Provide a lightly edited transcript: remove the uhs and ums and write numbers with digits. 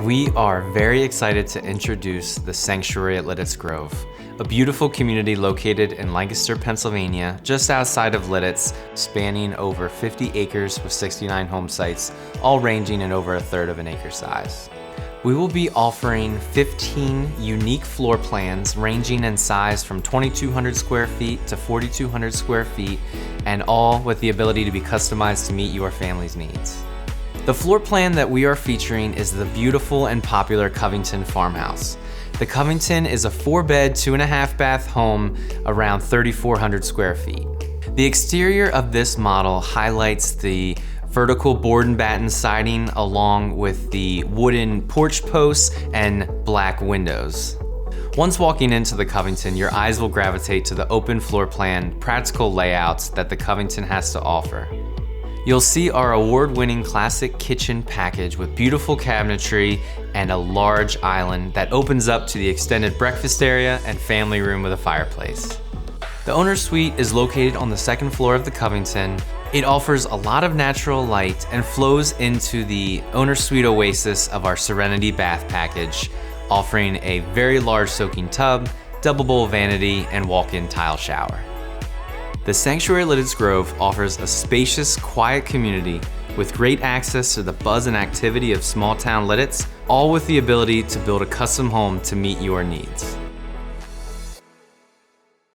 We are very excited to introduce the Sanctuary at Lititz Grove, a beautiful community located in Lancaster, Pennsylvania, just outside of Lititz, spanning over 50 acres with 69 home sites, all ranging in over a third of an acre size. We will be offering 15 unique floor plans ranging in size from 2,200 square feet to 4,200 square feet, and all with the ability to be customized to meet your family's needs. The floor plan that we are featuring is the beautiful and popular Covington farmhouse. The Covington is a 4-bed, 2.5 bath home around 3,400 square feet. The exterior of this model highlights the vertical board and batten siding along with the wooden porch posts and black windows. Once walking into the Covington, your eyes will gravitate to the open floor plan, practical layouts that the Covington has to offer. You'll see our award-winning classic kitchen package with beautiful cabinetry and a large island that opens up to the extended breakfast area and family room with a fireplace. The owner's suite is located on the second floor of the Covington. It offers a lot of natural light and flows into the owner's suite oasis of our Serenity bath package, offering a very large soaking tub, double bowl vanity, and walk-in tile shower. The Sanctuary at Lititz Grove offers a spacious, quiet community with great access to the buzz and activity of small town Lititz, all with the ability to build a custom home to meet your needs.